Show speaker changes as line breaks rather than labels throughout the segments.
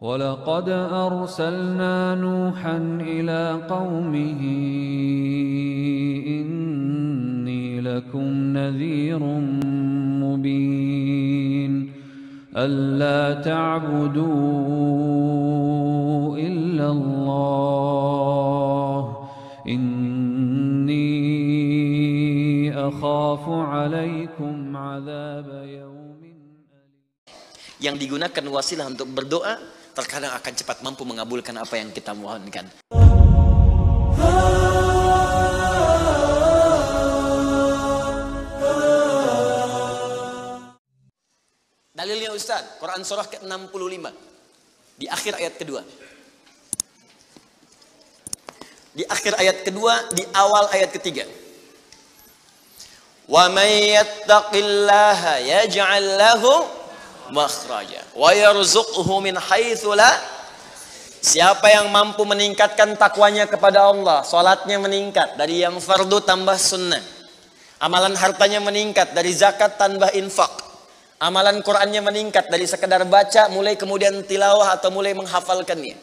ولقد أرسلنا نوحا إلى قومه إني لكم نذير مبين ألا تعبدوا إلا الله إني أخاف عليكم عذاب يوم
yang digunakan wasilah untuk berdoa terkadang akan cepat mampu mengabulkan apa yang kita mohonkan. Dalilnya Ustaz, Quran surah ke-65 di akhir ayat kedua. Di akhir ayat kedua, di awal ayat ketiga. Wa may yattaqillaha yaj'al lahu makhraja wa yarzuqhu min haitsu la. Siapa yang mampu meningkatkan takwanya kepada Allah, salatnya meningkat dari yang fardu tambah sunnah, amalan hartanya meningkat dari zakat tambah infak, amalan Qur'annya meningkat dari sekedar baca mulai kemudian tilawah atau mulai menghafalkannya,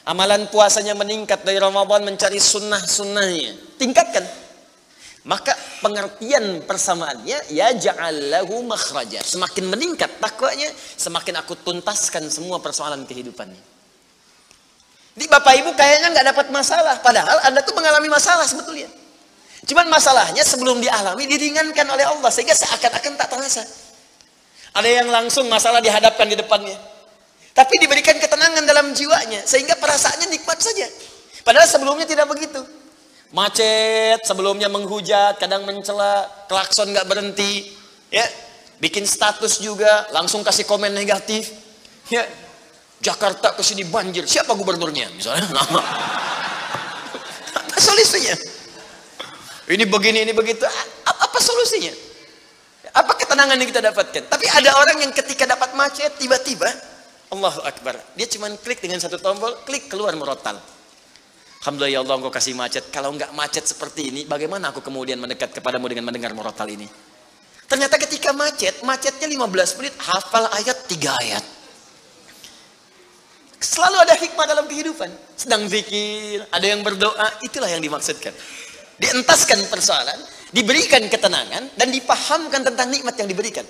amalan puasanya meningkat dari Ramadan mencari sunnah-sunnahnya, tingkatkan. Maka pengertian persamaannya ya ja'allahu makhraja. Semakin meningkat takwanya, semakin aku tuntaskan semua persoalan kehidupannya. Jadi Bapak Ibu kayaknya nggak dapat masalah, padahal Anda tuh mengalami masalah sebetulnya. Cuman masalahnya sebelum dialami diringankan oleh Allah sehingga seakan-akan tak terasa. Ada yang langsung masalah dihadapkan di depannya, tapi diberikan ketenangan dalam jiwanya sehingga perasaannya nikmat saja. Padahal sebelumnya tidak begitu. Macet, sebelumnya menghujat, kadang mencela, klakson nggak berhenti, ya, bikin status juga, langsung kasih komen negatif, ya, Jakarta kesini banjir, siapa gubernurnya, misalnya, apa solusinya? Ini begini, ini begitu, apa solusinya? Apa ketenangan yang kita dapatkan? Tapi ada orang yang ketika dapat macet, tiba-tiba, Allahu Akbar, dia cuma klik dengan satu tombol, klik keluar merotal. Alhamdulillah ya Allah engkau kasih macet. Kalau enggak macet seperti ini, bagaimana aku kemudian mendekat kepadamu dengan mendengar murotal ini? Ternyata ketika macetnya 15 menit, hafal ayat 3 ayat. Selalu ada hikmah dalam kehidupan. Sedang zikir, ada yang berdoa, itulah yang dimaksudkan. Dientaskan persoalan, diberikan ketenangan, dan dipahamkan tentang nikmat yang diberikan.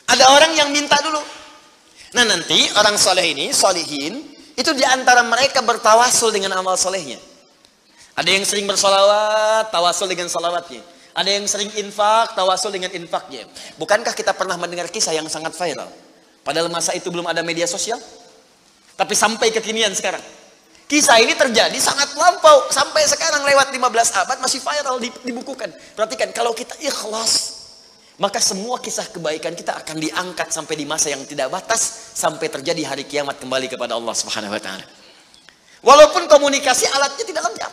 Ada orang yang minta dulu. Nah nanti orang soleh ini, solihin, itu diantara mereka bertawasul dengan amal solehnya. Ada yang sering bersolawat, tawasul dengan solawatnya. Ada yang sering infak, tawasul dengan infaknya. Bukankah kita pernah mendengar kisah yang sangat viral? Padahal masa itu belum ada media sosial. Tapi sampai kekinian sekarang. Kisah ini terjadi sangat lampau. Sampai sekarang lewat 15 abad masih viral, dibukukan. Perhatikan, kalau kita ikhlas, maka semua kisah kebaikan kita akan diangkat sampai di masa yang tidak batas, sampai terjadi hari kiamat kembali kepada Allah Subhanahu wa taala. Walaupun komunikasi alatnya tidak lengkap.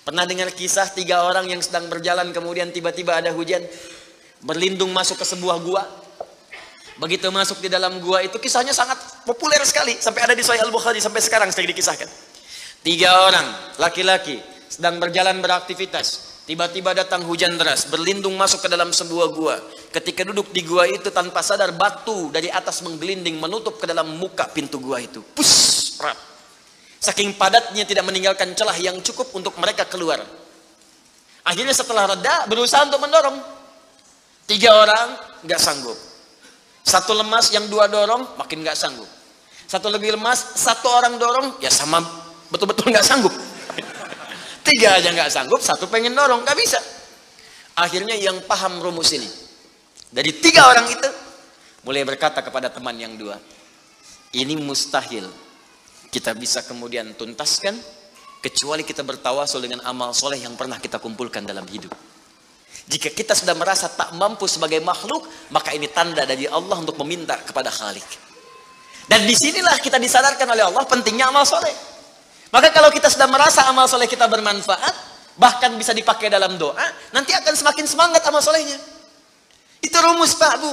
Pernah dengar kisah 3 orang yang sedang berjalan kemudian tiba-tiba ada hujan, berlindung masuk ke sebuah gua. Begitu masuk di dalam gua itu, kisahnya sangat populer sekali sampai ada di Sahih Al-Bukhari, sampai sekarang sering dikisahkan. 3 orang laki-laki sedang berjalan beraktivitas. Tiba-tiba datang hujan deras, berlindung masuk ke dalam sebuah gua. Ketika duduk di gua itu tanpa sadar batu dari atas menggelinding menutup ke dalam muka pintu gua itu. Pus, rap. Saking padatnya tidak meninggalkan celah yang cukup untuk mereka keluar. Akhirnya setelah reda berusaha untuk mendorong. 3 orang nggak sanggup. 1 lemas, yang 2 dorong makin nggak sanggup. 1 lebih lemas, 1 orang dorong ya sama betul-betul nggak sanggup. 3 aja nggak sanggup, 1 pengen dorong, nggak bisa. Akhirnya yang paham rumus ini, dari 3 orang itu mulai berkata kepada teman yang 2, ini mustahil kita bisa kemudian tuntaskan kecuali kita bertawasul dengan amal soleh yang pernah kita kumpulkan dalam hidup. Jika kita sudah merasa tak mampu sebagai makhluk, maka ini tanda dari Allah untuk meminta kepada Khalik. Dan disinilah kita disadarkan oleh Allah pentingnya amal soleh. Maka kalau kita sudah merasa amal soleh kita bermanfaat, bahkan bisa dipakai dalam doa, nanti akan semakin semangat amal solehnya. Itu rumus Pak Bu.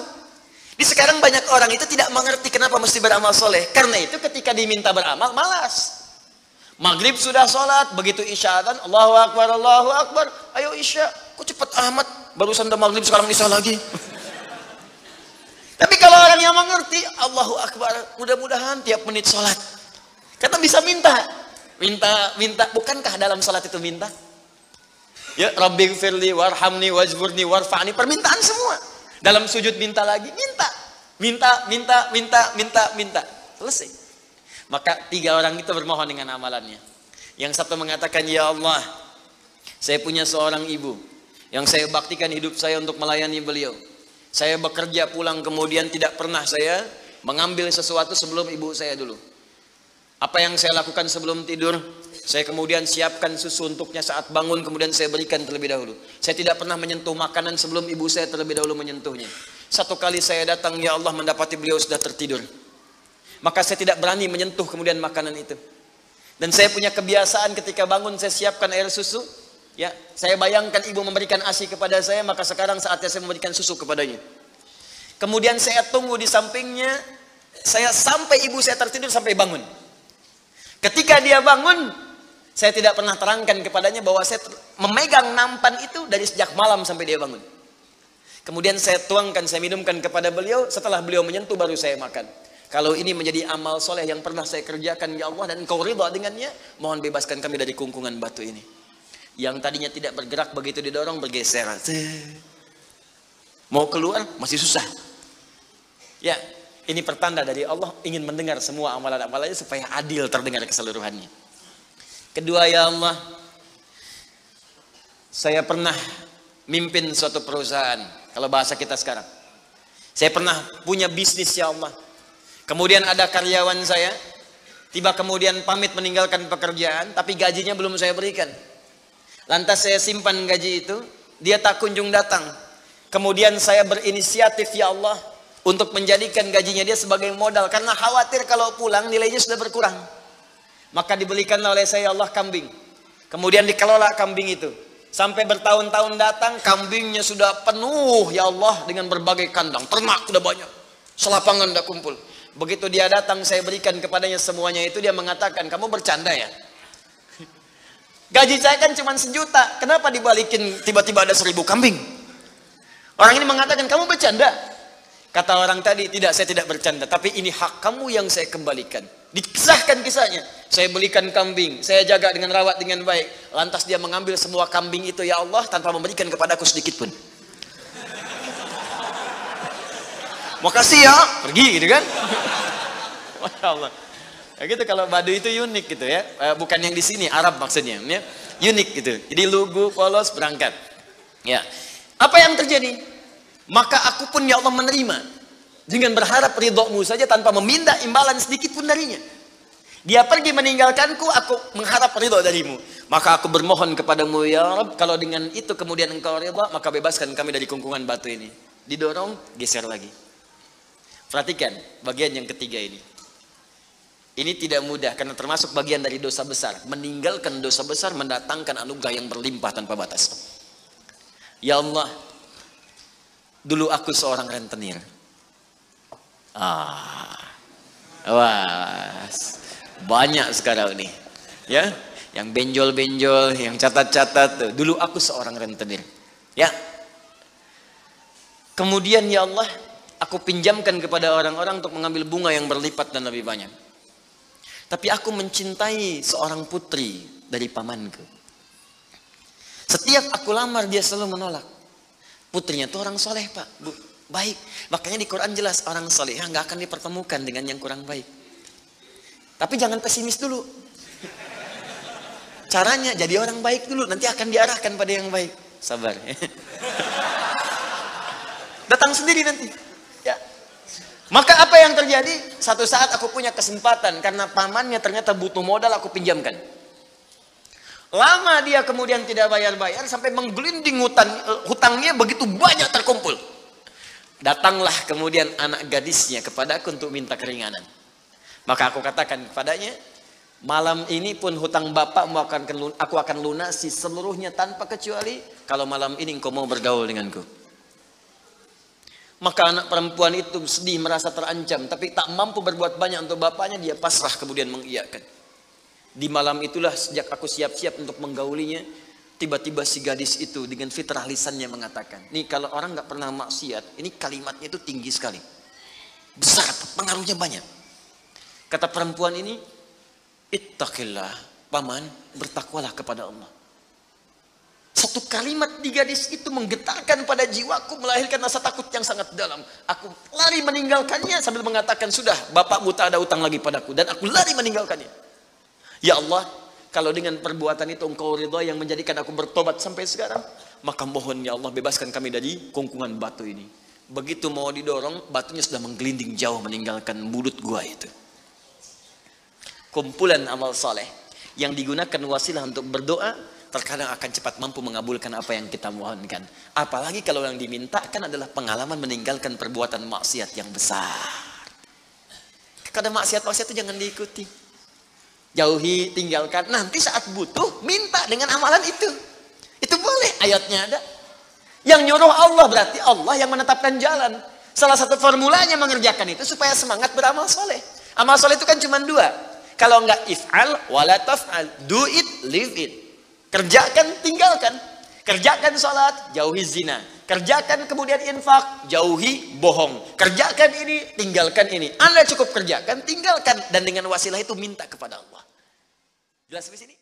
Di sekarang banyak orang itu tidak mengerti kenapa mesti beramal soleh. Karena itu ketika diminta beramal, malas. Maghrib sudah sholat, begitu isya kan, Allahu Akbar, ayo isya. Kok cepet amat, barusan udah maghrib sekarang isya lagi. Tapi kalau orang yang ibunya mengerti, Allahu Akbar, mudah-mudahan tiap menit sholat. Kata bisa minta. Minta. Bukankah dalam sholat itu minta? Ya, Rabbighfirli warhamni wajburni warfa'ni. Permintaan semua. Dalam sujud minta lagi, minta. Selesai. Maka 3 orang itu bermohon dengan amalannya. Yang satu mengatakan, ya Allah, saya punya seorang ibu yang saya baktikan hidup saya untuk melayani beliau. Saya bekerja pulang kemudian tidak pernah saya mengambil sesuatu sebelum ibu saya dulu. Apa yang saya lakukan sebelum tidur, saya kemudian siapkan susu untuknya saat bangun, kemudian saya berikan terlebih dahulu. Saya tidak pernah menyentuh makanan sebelum ibu saya terlebih dahulu menyentuhnya. Satu kali saya datang, ya Allah, mendapati beliau sudah tertidur. Maka saya tidak berani menyentuh kemudian makanan itu. Dan saya punya kebiasaan ketika bangun saya siapkan air susu. Ya, saya bayangkan ibu memberikan ASI kepada saya, maka sekarang saatnya saya memberikan susu kepadanya. Kemudian saya tunggu di sampingnya, saya sampai ibu saya tertidur sampai bangun. Ketika dia bangun, saya tidak pernah terangkan kepadanya bahwa saya memegang nampan itu dari sejak malam sampai dia bangun. Kemudian saya tuangkan, saya minumkan kepada beliau, setelah beliau menyentuh baru saya makan. Kalau ini menjadi amal soleh yang pernah saya kerjakan, ya Allah, dan Engkau ridha dengannya, mohon bebaskan kami dari kungkungan batu ini. Yang tadinya tidak bergerak, begitu didorong bergeser. Mau keluar masih susah. Ya, ini pertanda dari Allah ingin mendengar semua amalan-amalannya supaya adil terdengar keseluruhannya. Kedua, ya Allah, saya pernah mimpin suatu perusahaan. Kalau bahasa kita sekarang, saya pernah punya bisnis, ya Allah. Kemudian ada karyawan saya, tiba kemudian pamit meninggalkan pekerjaan, tapi gajinya belum saya berikan. Lantas saya simpan gaji itu, dia tak kunjung datang. Kemudian saya berinisiatif, ya Allah, untuk menjadikan gajinya dia sebagai modal. Karena khawatir kalau pulang nilainya sudah berkurang. Maka dibelikanlah oleh saya, ya Allah, kambing. Kemudian dikelola kambing itu. Sampai bertahun-tahun datang, kambingnya sudah penuh, ya Allah, dengan berbagai kandang. Ternak sudah banyak. Selapangan sudah kumpul. Begitu dia datang, saya berikan kepadanya semuanya itu, dia mengatakan, kamu bercanda ya? Gaji saya kan cuma 1 juta, kenapa dibalikin tiba-tiba ada 1000 kambing? Orang ini mengatakan, kamu bercanda. Kata orang tadi, tidak, saya tidak bercanda, tapi ini hak kamu yang saya kembalikan. Dikisahkan kisahnya, saya belikan kambing, saya jaga dengan rawat dengan baik. Lantas dia mengambil semua kambing itu, ya Allah, tanpa memberikan kepadaku sedikit pun. Makasih ya, pergi gitu kan. Masya Allah. Ya gitu, kalau Baduy itu unik gitu ya, bukan yang di sini, Arab maksudnya, ya. Unik gitu. Jadi lugu, polos, berangkat. Ya, apa yang terjadi? Maka aku pun, ya Allah, menerima dengan berharap ridhomu saja tanpa meminta imbalan sedikit pun darinya. Dia pergi meninggalkanku, aku mengharap ridho darimu. Maka aku bermohon kepadamu, ya Rabb, kalau dengan itu kemudian engkau ridho, maka bebaskan kami dari kungkungan batu ini. Didorong, geser lagi. Perhatikan bagian yang ketiga ini. Ini tidak mudah karena termasuk bagian dari dosa besar. Meninggalkan dosa besar mendatangkan anugerah yang berlimpah tanpa batas. Ya Allah, dulu aku seorang rentenir. Wah, banyak sekarang nih. Ya, yang benjol-benjol, yang catat-catat. Dulu aku seorang rentenir. Ya. Kemudian, ya Allah, aku pinjamkan kepada orang-orang untuk mengambil bunga yang berlipat dan lebih banyak. Tapi aku mencintai seorang putri dari pamanku. Setiap aku lamar dia selalu menolak. Putrinya itu orang soleh, Pak, Bu, baik. Makanya di Quran jelas orang soleh nggak akan dipertemukan dengan yang kurang baik. Tapi jangan pesimis dulu. Caranya jadi orang baik dulu, nanti akan diarahkan pada yang baik. Sabar. Datang sendiri nanti. Ya. Maka apa yang terjadi? Satu saat aku punya kesempatan karena pamannya ternyata butuh modal, aku pinjamkan. Lama dia kemudian tidak bayar-bayar sampai menggelinding hutangnya begitu banyak terkumpul. Datanglah kemudian anak gadisnya kepadaku untuk minta keringanan. Maka aku katakan kepadanya, malam ini pun hutang bapakmu aku akan lunasi seluruhnya tanpa kecuali kalau malam ini engkau mau bergaul denganku. Maka anak perempuan itu sedih, merasa terancam, tapi tak mampu berbuat banyak untuk bapaknya, dia pasrah kemudian mengiyakan. Di malam itulah sejak aku siap-siap untuk menggaulinya, tiba-tiba si gadis itu dengan fitrah lisannya mengatakan, nih kalau orang nggak pernah maksiat, ini kalimatnya itu tinggi sekali. Besar, pengaruhnya banyak. Kata perempuan ini, ittaqillah, paman, bertakwalah kepada Allah. Satu kalimat di gadis itu menggetarkan pada jiwaku, melahirkan rasa takut yang sangat dalam. Aku lari meninggalkannya sambil mengatakan, sudah, bapakmu tak ada utang lagi padaku. Dan aku lari meninggalkannya. Ya Allah, kalau dengan perbuatan itu engkau ridha yang menjadikan aku bertobat sampai sekarang, maka mohon ya Allah bebaskan kami dari kungkungan batu ini. Begitu mau didorong, batunya sudah menggelinding jauh meninggalkan mulut gua itu. Kumpulan amal soleh yang digunakan wasilah untuk berdoa terkadang akan cepat mampu mengabulkan apa yang kita mohonkan. Apalagi kalau yang dimintakan adalah pengalaman meninggalkan perbuatan maksiat yang besar. Kadang maksiat-maksiat itu jangan diikuti. Jauhi, tinggalkan. Nanti saat butuh, minta dengan amalan itu. Itu boleh, ayatnya ada. Yang nyuruh Allah berarti Allah yang menetapkan jalan. Salah satu formulanya mengerjakan itu supaya semangat beramal soleh. Amal soleh itu kan cuma dua. Kalau enggak if'al, wala taf'al. Do it, live it. Kerjakan, tinggalkan. Kerjakan sholat, jauhi zina. Kerjakan kemudian infak, jauhi bohong. Kerjakan ini, tinggalkan ini. Anda cukup kerjakan, tinggalkan. Dan dengan wasilah itu minta kepada Allah. Jelas di sini?